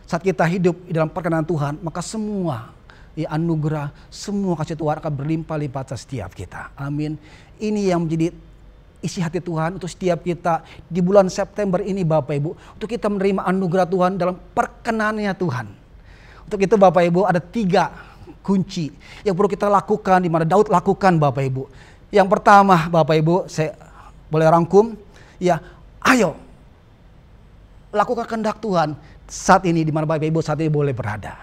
Saat kita hidup di dalam perkenan Tuhan, maka semua anugerah, semua kasih Tuhan akan berlimpah-limpah setiap kita. Amin. Ini yang menjadi isi hati Tuhan untuk setiap kita di bulan September ini Bapak Ibu. Untuk kita menerima anugerah Tuhan dalam perkenannya Tuhan. Untuk itu Bapak Ibu ada 3 kunci yang perlu kita lakukan, di mana Daud lakukan Bapak Ibu. Yang pertama Bapak Ibu, saya boleh rangkum. Ya, ayo lakukan kehendak Tuhan saat ini di mana Bapak Ibu saat ini boleh berada.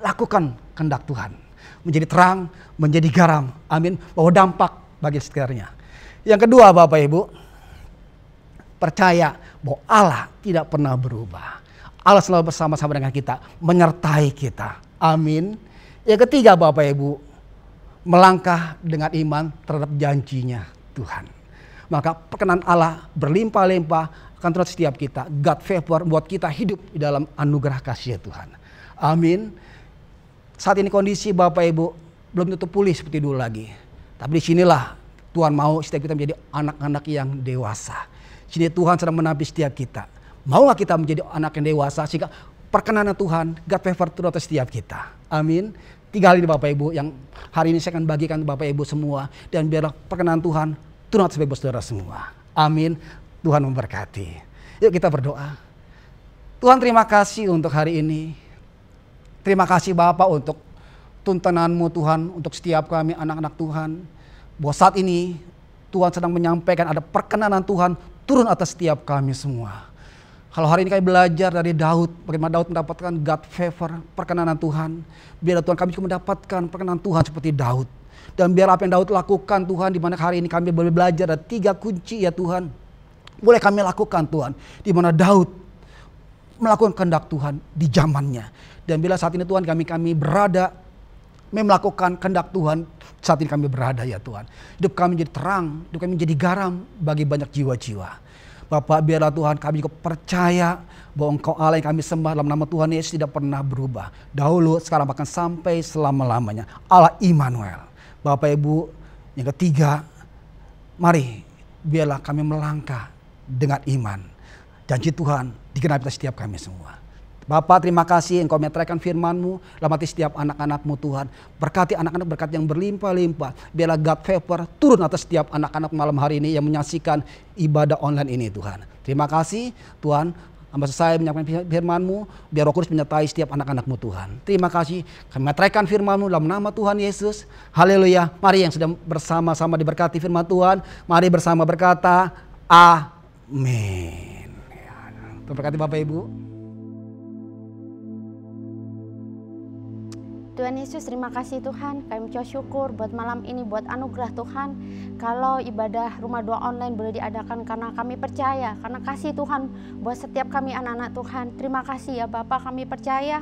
Lakukan kehendak Tuhan. Menjadi terang, menjadi garam. Amin. Bawa dampak bagi sekitarnya. Yang kedua Bapak Ibu, percaya bahwa Allah tidak pernah berubah. Allah selalu bersama-sama dengan kita, menyertai kita. Amin. Yang ketiga Bapak Ibu, melangkah dengan iman terhadap janjinya Tuhan. Maka perkenan Allah berlimpah-limpah akan terus setiap kita. God favor buat kita hidup di dalam anugerah kasih Tuhan. Amin. Saat ini kondisi Bapak Ibu belum tentu pulih seperti dulu lagi. Tapi disinilah Tuhan mau setiap kita menjadi anak-anak yang dewasa. Sini Tuhan sedang menampi setiap kita. Maulah kita menjadi anak yang dewasa sehingga perkenanan Tuhan, God favor turun atas setiap kita. Amin. 3 hal ini Bapak Ibu yang hari ini saya akan bagikan Bapak Ibu semua. Dan biarlah perkenanan Tuhan turun atas Bapak Ibu saudara semua. Amin. Tuhan memberkati. Yuk kita berdoa. Tuhan terima kasih untuk hari ini. Terima kasih Bapak untuk tuntunan-Mu Tuhan untuk setiap kami anak-anak Tuhan. Bahwa saat ini Tuhan sedang menyampaikan ada perkenanan Tuhan turun atas setiap kami semua. Kalau hari ini kami belajar dari Daud, bagaimana Daud mendapatkan God favor, perkenanan Tuhan. Biar Tuhan kami juga mendapatkan perkenanan Tuhan seperti Daud. Dan biar apa yang Daud lakukan Tuhan, di mana hari ini kami boleh belajar ada 3 kunci ya Tuhan. Boleh kami lakukan Tuhan, di mana Daud melakukan kehendak Tuhan di zamannya. Dan bila saat ini Tuhan kami berada melakukan kehendak Tuhan, saat ini kami berada ya Tuhan. Hidup kami menjadi terang, hidup kami menjadi garam bagi banyak jiwa-jiwa. Bapak biarlah Tuhan kami juga percaya bahwa Engkau Allah yang kami sembah dalam nama Tuhan Yesus tidak pernah berubah. Dahulu, sekarang, bahkan sampai selama-lamanya. Allah Immanuel. Bapak Ibu Yang ketiga, mari biarlah kami melangkah dengan iman. Janji Tuhan digenapi atas setiap kami semua. Bapa, terima kasih Engkau menyertakan firman-Mu dalam hati setiap anak-anak-Mu Tuhan. Berkati anak-anak berkat yang berlimpah-limpah. Biarlah God favor turun atas setiap anak-anak malam hari ini yang menyaksikan ibadah online ini Tuhan. Terima kasih Tuhan. Hamba selesai menyampaikan firman-Mu, biar Roh Kudus menyertai setiap anak-anak-Mu Tuhan. Terima kasih, kami meteraikan firman-Mu dalam nama Tuhan Yesus. Haleluya. Mari yang sedang bersama-sama diberkati firman Tuhan, mari bersama berkata, amin. Tuhan berkati Bapak Ibu. Tuhan Yesus, terima kasih Tuhan. Kami mengucap syukur buat malam ini, buat anugerah Tuhan. Kalau ibadah rumah doa online boleh diadakan karena kami percaya, karena kasih Tuhan buat setiap kami anak-anak Tuhan. Terima kasih ya Bapak, kami percaya,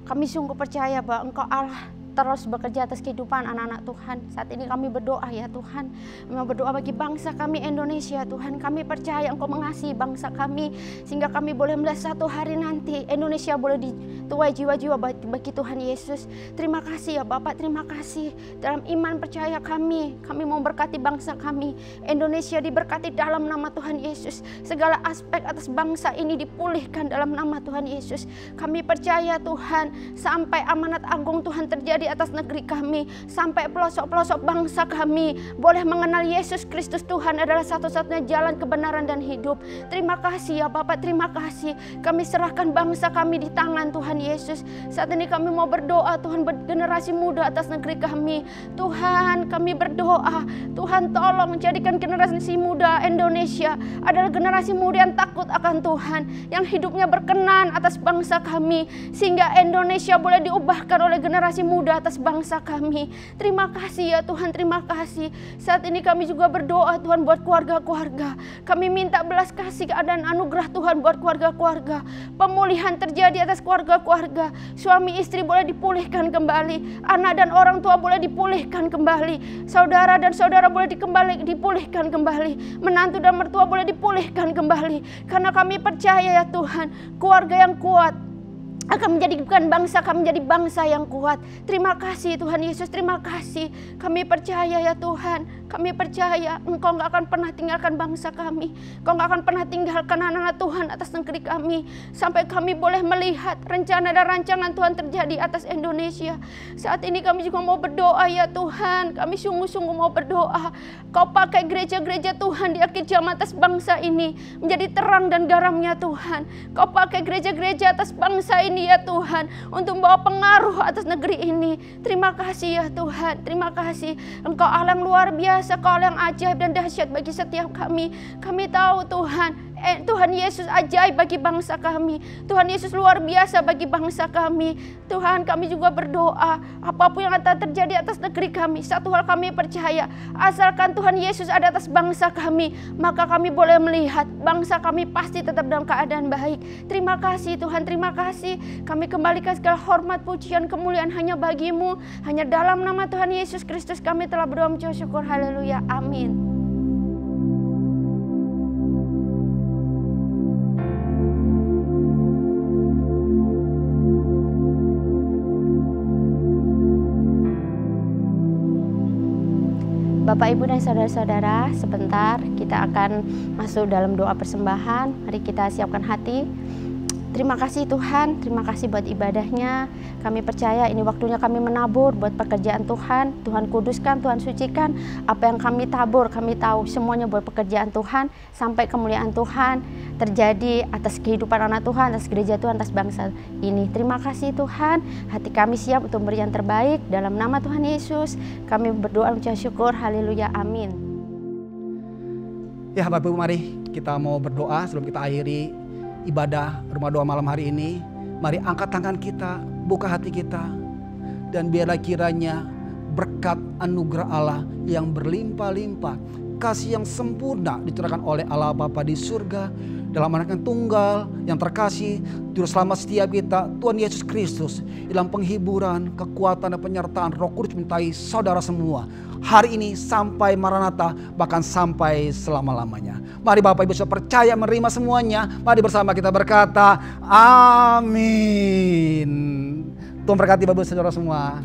kami sungguh percaya bahwa Engkau Allah terus bekerja atas kehidupan anak-anak Tuhan. Saat ini kami berdoa ya Tuhan, memang berdoa bagi bangsa kami Indonesia Tuhan. Kami percaya Engkau mengasihi bangsa kami, sehingga kami boleh melihat satu hari nanti Indonesia boleh dituai jiwa-jiwa bagi Tuhan Yesus. Terima kasih ya Bapak, terima kasih. Dalam iman percaya kami mau berkati bangsa kami. Indonesia diberkati dalam nama Tuhan Yesus. Segala aspek atas bangsa ini dipulihkan dalam nama Tuhan Yesus. Kami percaya Tuhan, sampai amanat agung Tuhan terjadi atas negeri kami, sampai pelosok-pelosok bangsa kami boleh mengenal Yesus Kristus Tuhan adalah satu-satunya jalan kebenaran dan hidup. Terima kasih ya Bapak, terima kasih. Kami serahkan bangsa kami di tangan Tuhan Yesus. Saat ini kami mau berdoa Tuhan, generasi muda atas negeri kami. Tuhan, kami berdoa, Tuhan tolong jadikan generasi muda Indonesia adalah generasi muda yang takut akan Tuhan, yang hidupnya berkenan atas bangsa kami, sehingga Indonesia boleh diubahkan oleh generasi muda atas bangsa kami. Terima kasih ya Tuhan, terima kasih. Saat ini kami juga berdoa Tuhan buat keluarga-keluarga. Kami minta belas kasih keadaan anugerah Tuhan buat keluarga-keluarga. Pemulihan terjadi atas keluarga-keluarga. Suami istri boleh dipulihkan kembali. Anak dan orang tua boleh dipulihkan kembali. Saudara dan saudara boleh dipulihkan kembali. Menantu dan mertua boleh dipulihkan kembali. Karena kami percaya ya Tuhan, keluarga yang kuat akan menjadikan bangsa kami menjadi bangsa yang kuat. Terima kasih Tuhan Yesus, terima kasih. Kami percaya ya Tuhan, kami percaya Engkau gak akan pernah tinggalkan bangsa kami. Engkau gak akan pernah tinggalkan anak-anak Tuhan atas negeri kami. Sampai kami boleh melihat rencana dan rancangan Tuhan terjadi atas Indonesia. Saat ini kami juga mau berdoa ya Tuhan, kami sungguh-sungguh mau berdoa. Kau pakai gereja-gereja Tuhan di akhir zaman atas bangsa ini menjadi terang dan garamnya Tuhan. Kau pakai gereja-gereja atas bangsa ini ya Tuhan, untuk membawa pengaruh atas negeri ini. Terima kasih ya Tuhan, terima kasih. Engkau Allah yang luar biasa, Kau Allah yang ajaib dan dahsyat bagi setiap kami. Kami tahu Tuhan, Tuhan Yesus ajaib bagi bangsa kami. Tuhan Yesus luar biasa bagi bangsa kami. Tuhan, kami juga berdoa, apapun yang akan terjadi atas negeri kami, satu hal kami percaya, asalkan Tuhan Yesus ada atas bangsa kami, maka kami boleh melihat bangsa kami pasti tetap dalam keadaan baik. Terima kasih Tuhan, terima kasih. Kami kembalikan segala hormat, pujian, kemuliaan hanya bagi-Mu. Hanya dalam nama Tuhan Yesus Kristus kami telah berdoa mengucap syukur. Haleluya, amin. Bapak, Ibu, dan saudara-saudara, sebentar kita akan masuk dalam doa persembahan. Mari kita siapkan hati. Terima kasih Tuhan, terima kasih buat ibadahnya. Kami percaya ini waktunya kami menabur buat pekerjaan Tuhan. Tuhan kuduskan, Tuhan sucikan. Apa yang kami tabur, kami tahu semuanya buat pekerjaan Tuhan. Sampai kemuliaan Tuhan terjadi atas kehidupan anak Tuhan, atas gereja Tuhan, atas bangsa ini. Terima kasih Tuhan, hati kami siap untuk memberi yang terbaik. Dalam nama Tuhan Yesus, kami berdoa mengucap syukur. Haleluya, amin. Ya Bapak Ibu, mari kita mau berdoa sebelum kita akhiri ibadah rumah doa malam hari ini. Mari angkat tangan kita, buka hati kita, dan biarlah kiranya berkat anugerah Allah yang berlimpah-limpah, kasih yang sempurna dicurahkan oleh Allah Bapa di surga dalam anak yang tunggal yang terkasih juru selamat setiap kita, Tuhan Yesus Kristus, dalam penghiburan, kekuatan dan penyertaan Roh Kudus menyertai saudara semua hari ini sampai Maranatha, bahkan sampai selama-lamanya. Mari Bapak Ibu sudah percaya menerima semuanya. Mari bersama kita berkata amin. Tuhan berkati Bapak Ibu saudara semua.